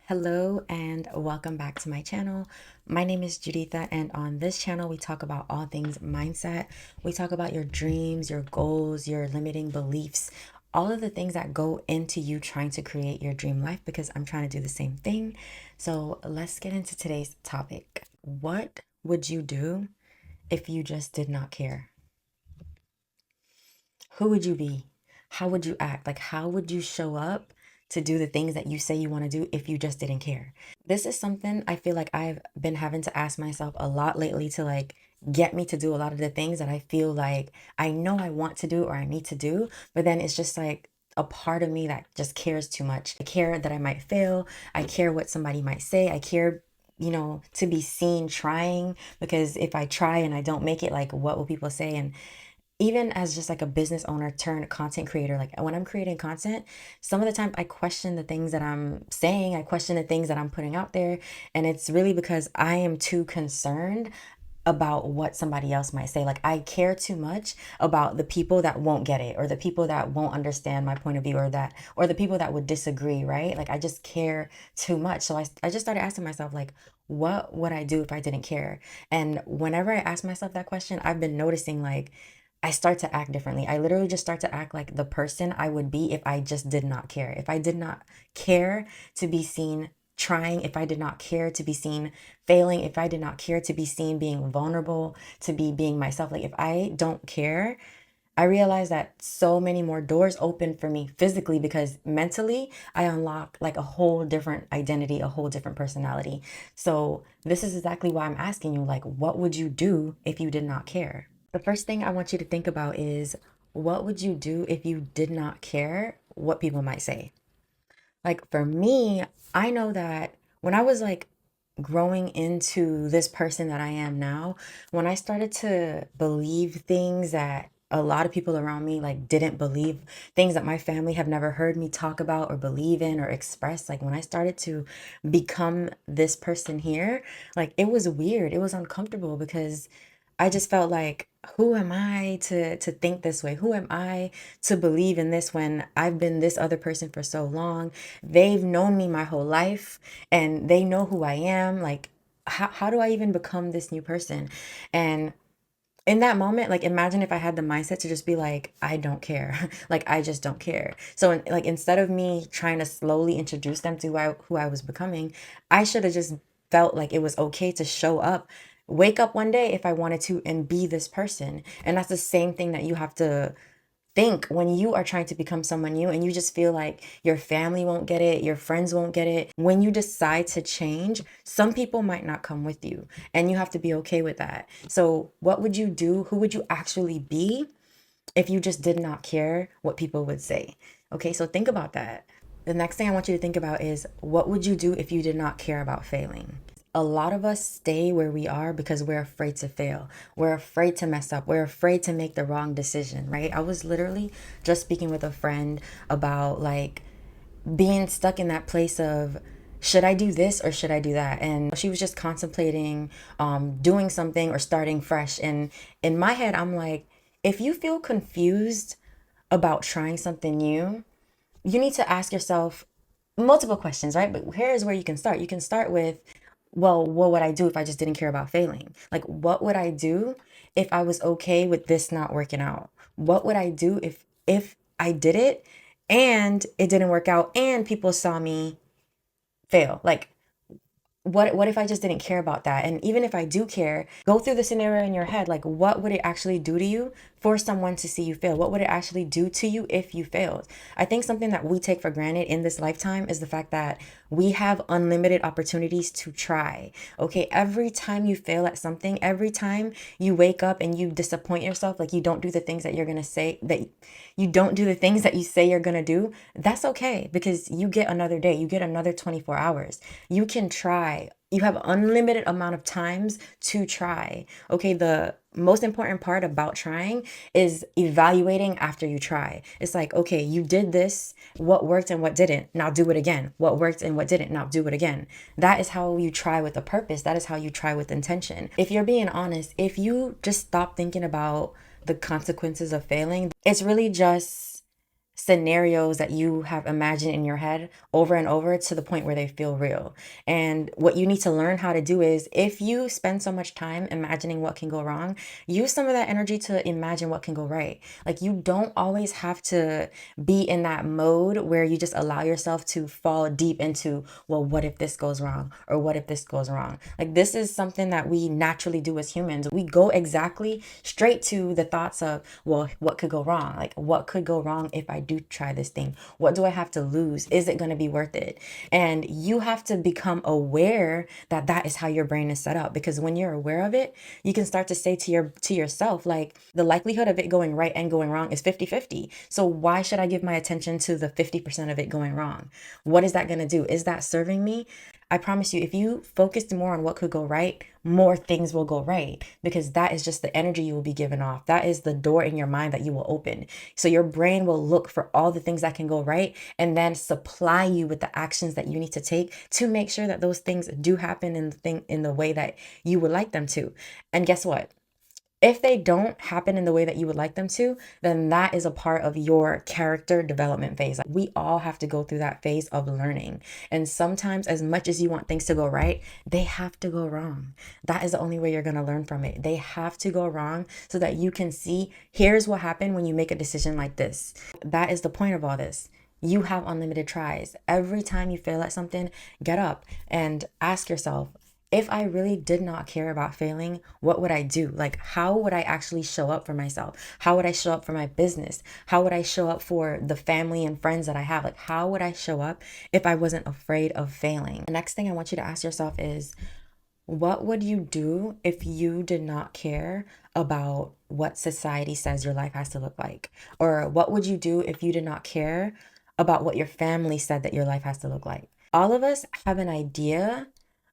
Hello and welcome back to my channel. My name is Juditha, and on this channel we talk about all things mindset. We talk about your dreams, your goals, your limiting beliefs, all of the things that go into you trying to create your dream life, because I'm trying to do the same thing. So let's get into today's topic. What would you do if you just did not care? Who would you be? How would you act? Like, how would you show up to do the things that you say you want to do if you just didn't care? This is something I feel like I've been having to ask myself a lot lately to get me to do a lot of the things that I feel like I know I want to do or I need to do, but then it's just like a part of me that just cares too much. I care that I might fail. I care what somebody might say. I care, to be seen trying, because if I try and I don't make it, like, what will people say? And even as just like a business owner turned content creator, like when I'm creating content, some of the time I question the things that I'm saying, I question the things that I'm putting out there. And it's really because I am too concerned about what somebody else might say. Like, I care too much about the people that won't get it, or the people that won't understand my point of view, or the people that would disagree, right? Like, I just care too much. So I just started asking myself, like, what would I do if I didn't care? And whenever I ask myself that question, I've been noticing, like, I start to act differently. I literally just start to act like the person I would be if I just did not care. If I did not care to be seen trying, if I did not care to be seen failing, if I did not care to be seen being vulnerable, to be being myself, like if I don't care, I realize that so many more doors open for me physically, because mentally I unlock like a whole different identity, a whole different personality. So this is exactly why I'm asking you, like, what would you do if you did not care? The first thing I want you to think about is, what would you do if you did not care what people might say? Like, for me, I know that when I was like growing into this person that I am now, when I started to believe things that a lot of people around me like didn't believe, things that my family have never heard me talk about or believe in or express, like when I started to become this person here, like it was weird, it was uncomfortable, because I just felt like, who am I to think this way? Who am I to believe in this when I've been this other person for so long? They've known me my whole life and they know who I am. Like, how do I even become this new person? And in that moment, like, imagine if I had the mindset to just be like, I don't care. Like, I just don't care. So like, instead of me trying to slowly introduce them to who I was becoming, I should have just felt like it was okay to show up, wake up one day if I wanted to, and be this person. And that's the same thing that you have to think when you are trying to become someone new, and you just feel like your family won't get it, your friends won't get it. When you decide to change, some people might not come with you, and you have to be okay with that. So what would you do? Who would you actually be if you just did not care what people would say? Okay, so think about that. The next thing I want you to think about is, what would you do if you did not care about failing? A lot of us stay where we are because we're afraid to fail. We're afraid to mess up. We're afraid to make the wrong decision, right? I was literally just speaking with a friend about like being stuck in that place of, should I do this or should I do that? And she was just contemplating doing something or starting fresh. And in my head, I'm like, if you feel confused about trying something new, you need to ask yourself multiple questions, right? But here's where you can start. You can start with, well, what would I do if I just didn't care about failing? Like, what would I do if I was okay with this not working out? What would I do if I did it and it didn't work out and people saw me fail? Like, what if I just didn't care about that? And even if I do care, go through the scenario in your head. Like, what would it actually do to you for someone to see you fail? What would it actually do to you if you failed? I think something that we take for granted in this lifetime is the fact that we have unlimited opportunities to try. Okay, every time you fail at something, every time you wake up and you disappoint yourself, like you don't do the things that you're going to say, that you don't do the things that you say you're going to do, that's okay, because you get another day, you get another 24 hours. You can try. You have unlimited amount of times to try. Okay, the most important part about trying is evaluating after you try. It's like, okay, you did this, what worked and what didn't, now do it again. What worked and what didn't, now do it again. That is how you try with a purpose. That is how you try with intention. If you're being honest, if you just stop thinking about the consequences of failing, it's really just scenarios that you have imagined in your head over and over to the point where they feel real. And what you need to learn how to do is, if you spend so much time imagining what can go wrong, use some of that energy to imagine what can go right. Like, you don't always have to be in that mode where you just allow yourself to fall deep into, well, what if this goes wrong? Or what if this goes wrong? Like, this is something that we naturally do as humans. We go exactly straight to the thoughts of, well, what could go wrong? Like, what could go wrong if I do try this thing? What do I have to lose? Is it going to be worth it? And you have to become aware that that is how your brain is set up, because when you're aware of it, you can start to say to yourself, like, the likelihood of it going right and going wrong is 50-50. So why should I give my attention to the 50% of it going wrong? What is that going to do? Is that serving me? I promise you, if you focused more on what could go right, more things will go right, because that is just the energy you will be given off. That is the door in your mind that you will open. So your brain will look for all the things that can go right and then supply you with the actions that you need to take to make sure that those things do happen in the way that you would like them to. And guess what? If they don't happen in the way that you would like them to, then that is a part of your character development phase. Like, we all have to go through that phase of learning. And sometimes, as much as you want things to go right, they have to go wrong. That is the only way you're going to learn from it. They have to go wrong so that you can see, here's what happened when you make a decision like this. That is the point of all this. You have unlimited tries. Every time you fail at something, get up and ask yourself, if I really did not care about failing, what would I do? Like, how would I actually show up for myself? How would I show up for my business? How would I show up for the family and friends that I have? Like, how would I show up if I wasn't afraid of failing? The next thing I want you to ask yourself is, what would you do if you did not care about what society says your life has to look like? Or what would you do if you did not care about what your family said that your life has to look like? All of us have an idea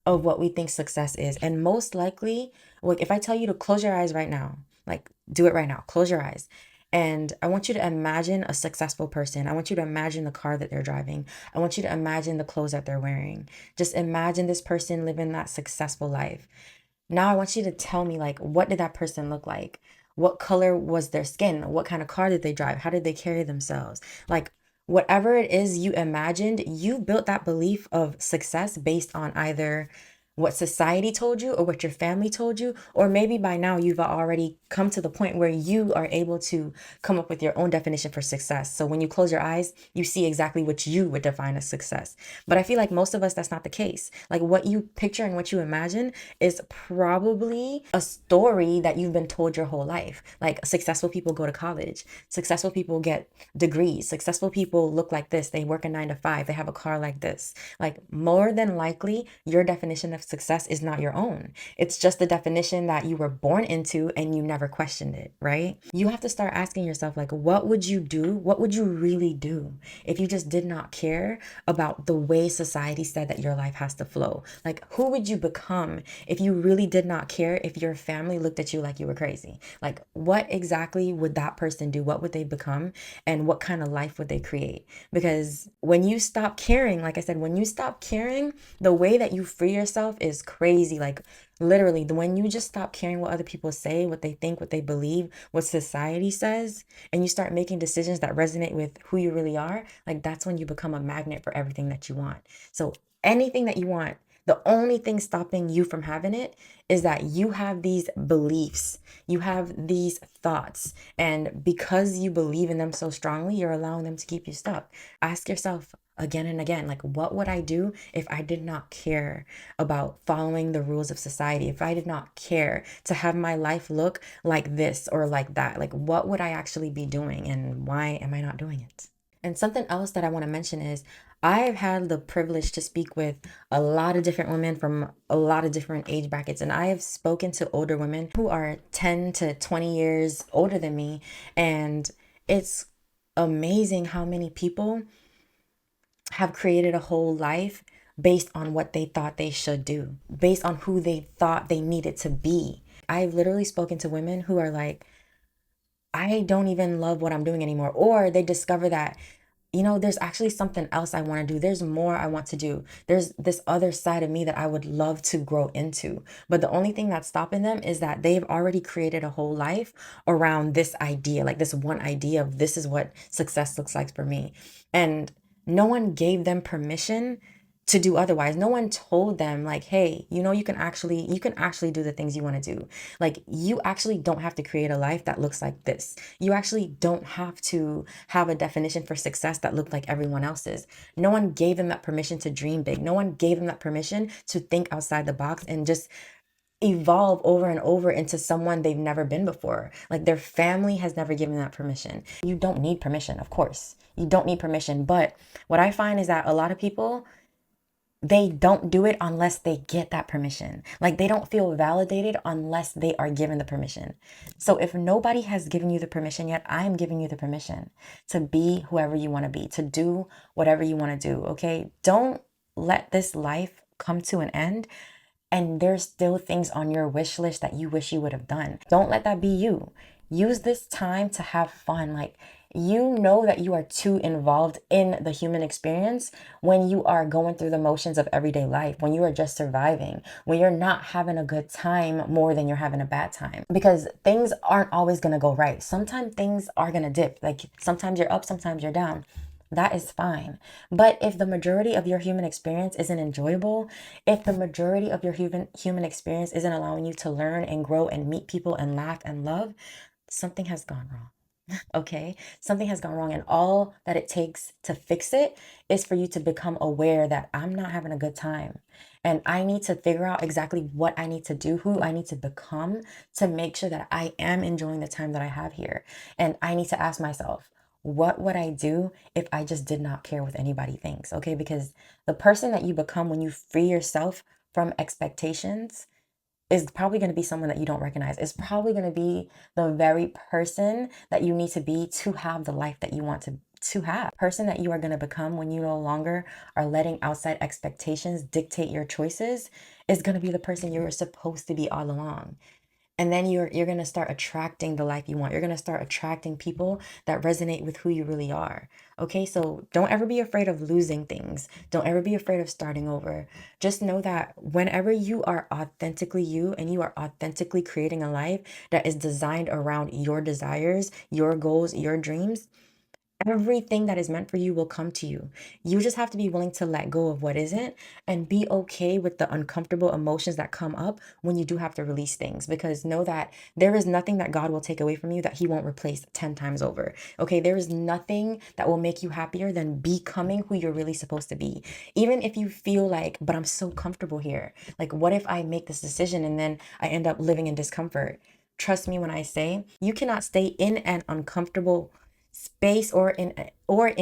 of what we think success is. And most likely, like, if I tell you to close your eyes right now, like, do it right now, close your eyes. And I want you to imagine a successful person. I want you to imagine the car that they're driving. I want you to imagine the clothes that they're wearing. Just imagine this person living that successful life. Now I want you to tell me, like, what did that person look like? What color was their skin? What kind of car did they drive? How did they carry themselves? Like, whatever it is you imagined, you built that belief of success based on either what society told you or what your family told you, or maybe by now you've already come to the point where you are able to come up with your own definition for success. So when you close your eyes, you see exactly what you would define as success. But I feel like most of us, that's not the case. Like, what you picture and what you imagine is probably a story that you've been told your whole life. Like, successful people go to college, successful people get degrees, successful people look like this, they work a 9 to 5, they have a car like this. Like, more than likely, your definition of success is not your own. It's just the definition that you were born into and you never questioned it, right? You have to start asking yourself, like, what would you do? What would you really do if you just did not care about the way society said that your life has to flow? Like, who would you become if you really did not care if your family looked at you like you were crazy? Like, what exactly would that person do? What would they become? And what kind of life would they create? Because when you stop caring, like I said, when you stop caring, the way that you free yourself is crazy. Like, literally, when you just stop caring what other people say, what they think, what they believe, what society says, and you start making decisions that resonate with who you really are, like, that's when you become a magnet for everything that you want. So anything that you want, the only thing stopping you from having it is that you have these beliefs, you have these thoughts, and because you believe in them so strongly, you're allowing them to keep you stuck. Ask yourself again and again, like, what would I do if I did not care about following the rules of society? If I did not care to have my life look like this or like that, like, what would I actually be doing, and why am I not doing it? And something else that I want to mention is, I've had the privilege to speak with a lot of different women from a lot of different age brackets. And I have spoken to older women who are 10 to 20 years older than me. And it's amazing how many people have created a whole life based on what they thought they should do, based on who they thought they needed to be. I've literally spoken to women who are like, I don't even love what I'm doing anymore. Or they discover that you know, there's actually something else I want to do. There's more I want to do. There's this other side of me that I would love to grow into. But the only thing that's stopping them is that they've already created a whole life around this idea, like this one idea of this is what success looks like for me. And no one gave them permission to do otherwise. No one told them like, hey, you know, you can actually do the things you want to do. Like, you actually don't have to create a life that looks like this. You actually don't have to have a definition for success that looked like everyone else's. No one gave them that permission to dream big. No one gave them that permission to think outside the box and just evolve over and over into someone they've never been before. Like, their family has never given that permission. You don't need permission, of course. You don't need permission. But what I find is that a lot of people, they don't do it unless they get that permission. Like, they don't feel validated unless they are given the permission. So if nobody has given you the permission yet, I am giving you the permission to be whoever you want to be, to do whatever you want to do. Okay, don't let this life come to an end and there's still things on your wish list that you wish you would have done. Don't let that be you. Use this time to have fun. Like, you know that you are too involved in the human experience when you are going through the motions of everyday life, when you are just surviving, when you're not having a good time more than you're having a bad time. Because things aren't always going to go right. Sometimes things are going to dip. Like, sometimes you're up, sometimes you're down. That is fine. But if the majority of your human experience isn't enjoyable, if the majority of your human experience isn't allowing you to learn and grow and meet people and laugh and love, something has gone wrong. Okay, something has gone wrong, and all that it takes to fix it is for you to become aware that I'm not having a good time, and I need to figure out exactly what I need to do, who I need to become to make sure that I am enjoying the time that I have here. And I need to ask myself, what would I do if I just did not care what anybody thinks? Okay, because the person that you become when you free yourself from expectations is probably going to be someone that you don't recognize. It's probably going to be the very person that you need to be to have the life that you want to have. Person that you are going to become when you no longer are letting outside expectations dictate your choices is going to be the person you were supposed to be all along. And then you're going to start attracting the life you want. You're going to start attracting people that resonate with who you really are. Okay, so don't ever be afraid of losing things. Don't ever be afraid of starting over. Just know that whenever you are authentically you and you are authentically creating a life that is designed around your desires, your goals, your dreams, everything that is meant for you will come to you. You just have to be willing to let go of what isn't and be okay with the uncomfortable emotions that come up when you do have to release things. Because know that there is nothing that God will take away from you that He won't replace 10 times over. Okay, there is nothing that will make you happier than becoming who you're really supposed to be. Even if you feel like, but I'm so comfortable here. Like, what if I make this decision and then I end up living in discomfort? Trust me when I say you cannot stay in an uncomfortable space or in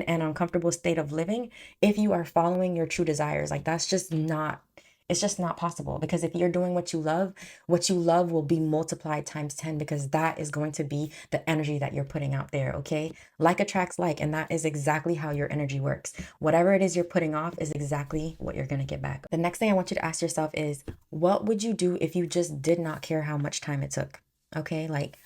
an uncomfortable state of living if you are following your true desires. Like, that's just not, it's just not possible. Because if you're doing what you love will be multiplied times 10, because that is going to be the energy that you're putting out there. Okay, like attracts like, and that is exactly how your energy works. Whatever it is you're putting off is exactly what you're going to get back. The next thing I want you to ask yourself is, what would you do if you just did not care how much time it took? Okay, like,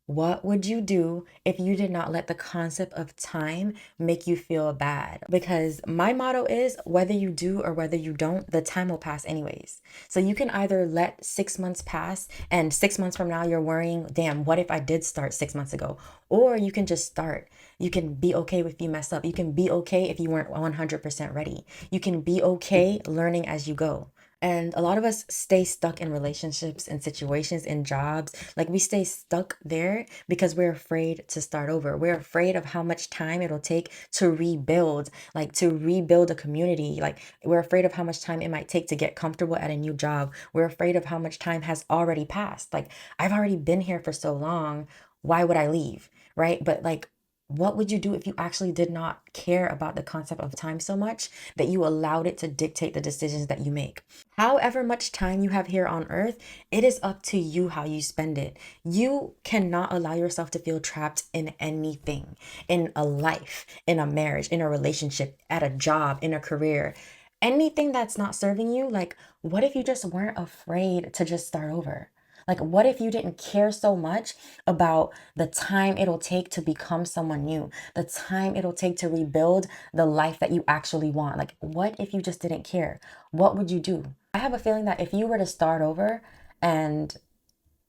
what would you do if you did not let the concept of time make you feel bad? Because my motto is, whether you do or whether you don't, the time will pass anyways. So you can either let 6 months pass and 6 months from now you're worrying, damn, what if I did start 6 months ago? Or you can just start. You can be okay if you mess up. You can be okay if you weren't 100% ready. You can be okay learning as you go. And a lot of us stay stuck in relationships and situations and jobs. Like, we stay stuck there because we're afraid to start over. We're afraid of how much time it'll take to rebuild, like to rebuild a community. Like, we're afraid of how much time it might take to get comfortable at a new job. We're afraid of how much time has already passed. Like, I've already been here for so long. Why would I leave? Right? But like, what would you do if you actually did not care about the concept of time so much that you allowed it to dictate the decisions that you make? However much time you have here on earth, it is up to you how you spend it. You cannot allow yourself to feel trapped in anything, in a life, in a marriage, in a relationship, at a job, in a career. Anything that's not serving you. Like, what if you just weren't afraid to just start over? Like, what if you didn't care so much about the time it'll take to become someone new, the time it'll take to rebuild the life that you actually want? Like, what if you just didn't care? What would you do? I have a feeling that if you were to start over, and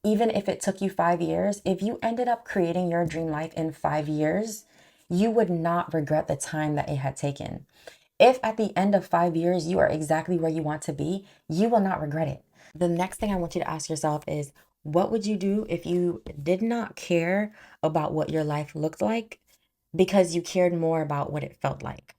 even if it took you 5 years, if you ended up creating your dream life in 5 years, you would not regret the time that it had taken. If at the end of 5 years you are exactly where you want to be, you will not regret it. The next thing I want you to ask yourself is, what would you do if you did not care about what your life looked like because you cared more about what it felt like?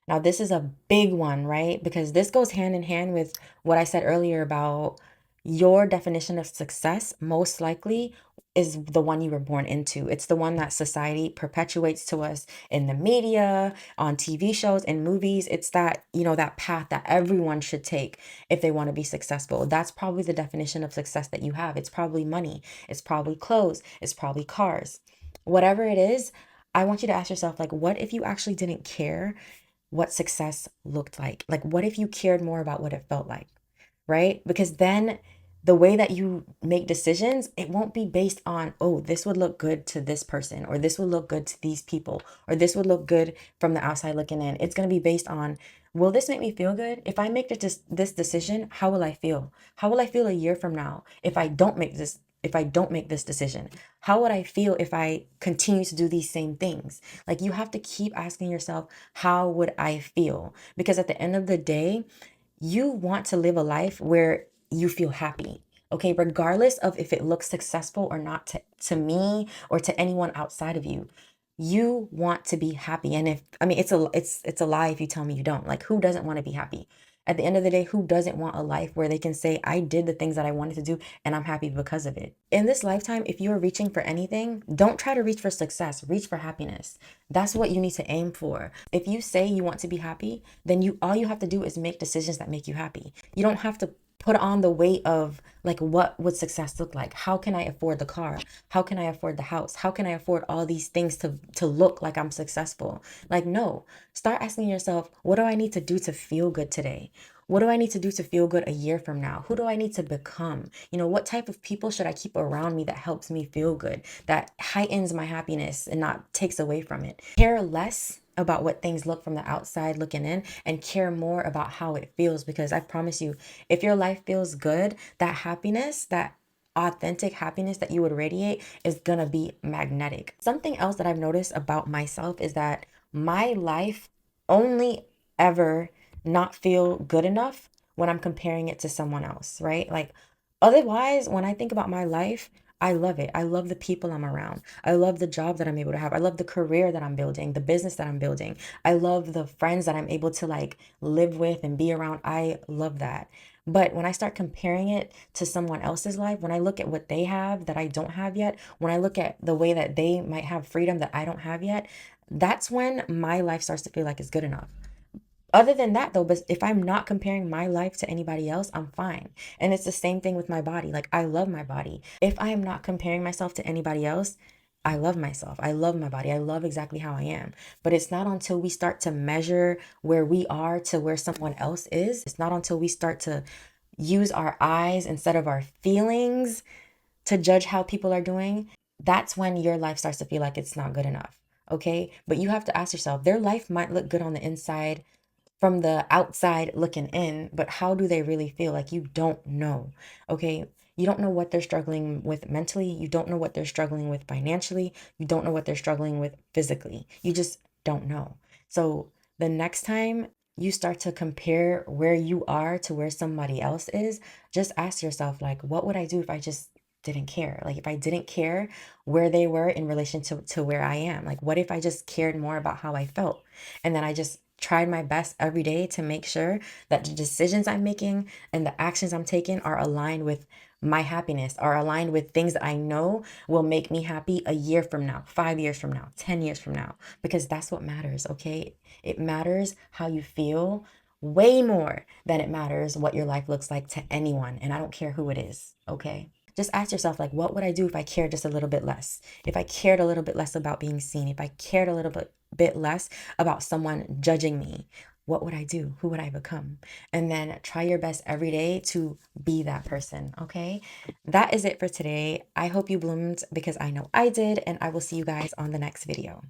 Now, this is a big one, right? Because this goes hand in hand with what I said earlier about your definition of success, most likely is the one you were born into. It's the one that society perpetuates to us in the media, on TV shows, and movies. It's that, that path that everyone should take if they want to be successful. That's probably the definition of success that you have. It's probably money, it's probably clothes, it's probably cars. Whatever it is, I want you to ask yourself, like, what if you actually didn't care what success looked like? Like, what if you cared more about what it felt like, right? Because then the way that you make decisions, it won't be based on, oh, this would look good to this person, or this would look good to these people, or this would look good from the outside looking in. It's going to be based on, will this make me feel good? If I make this decision, how will I feel? How will I feel a year from now if I don't make this decision? How would I feel if I continue to do these same things? Like, you have to keep asking yourself, how would I feel? Because at the end of the day, you want to live a life where you feel happy. Okay, regardless of if it looks successful or not to me or to anyone outside of you. You want to be happy. And if I mean it's a lie if you tell me you don't. Like, who doesn't want to be happy? At the end of the day, who doesn't want a life where they can say, I did the things that I wanted to do and I'm happy because of it? In this lifetime, if you're reaching for anything, don't try to reach for success, reach for happiness. That's what you need to aim for. If you say you want to be happy, then all you have to do is make decisions that make you happy. You don't have to put on the weight of, like, what would success look like? How can I afford the car? How can I afford the house? How can I afford all these things to look like I'm successful? Like, no. Start asking yourself, what do I need to do to feel good today? What do I need to do to feel good a year from now? Who do I need to become? What type of people should I keep around me that helps me feel good, that heightens my happiness and not takes away from it? Care less about what things look from the outside looking in, and care more about how it feels. Because I promise you, if your life feels good, that happiness, that authentic happiness that you would radiate, is gonna be magnetic. Something else that I've noticed about myself is that my life only ever not feel good enough when I'm comparing it to someone else, right? Like, otherwise, when I think about my life, I love it. I love the people I'm around. I love the job that I'm able to have. I love the career that I'm building, the business that I'm building. I love the friends that I'm able to, like, live with and be around. I love that. But when I start comparing it to someone else's life, when I look at what they have that I don't have yet, when I look at the way that they might have freedom that I don't have yet, that's when my life starts to feel like it's good enough. Other than that, though, but if I'm not comparing my life to anybody else, I'm fine. And it's the same thing with my body. Like, I love my body. If I am not comparing myself to anybody else, I love myself. I love my body. I love exactly how I am. But it's not until we start to measure where we are to where someone else is. It's not until we start to use our eyes instead of our feelings to judge how people are doing. That's when your life starts to feel like it's not good enough. Okay. But you have to ask yourself, their life might look good on the inside from the outside looking in, but how do they really feel? Like, you don't know. Okay. You don't know what they're struggling with mentally. You don't know what they're struggling with financially. You don't know what they're struggling with physically. You just don't know. So the next time you start to compare where you are to where somebody else is, just ask yourself, like, what would I do if I just didn't care? Like, if I didn't care where they were in relation to where I am, like, what if I just cared more about how I felt? And then I just tried my best every day to make sure that the decisions I'm making and the actions I'm taking are aligned with my happiness, are aligned with things that I know will make me happy a year from now, 5 years from now, 10 years from now, because that's what matters. Okay. It matters how you feel way more than it matters what your life looks like to anyone. And I don't care who it is. Okay. Just ask yourself, like, what would I do if I cared just a little bit less? If I cared a little bit less about being seen, if I cared a little bit less about someone judging me, what would I do? Who would I become? And then try your best every day to be that person, okay? That is it for today. I hope you bloomed because I know I did, and I will see you guys on the next video.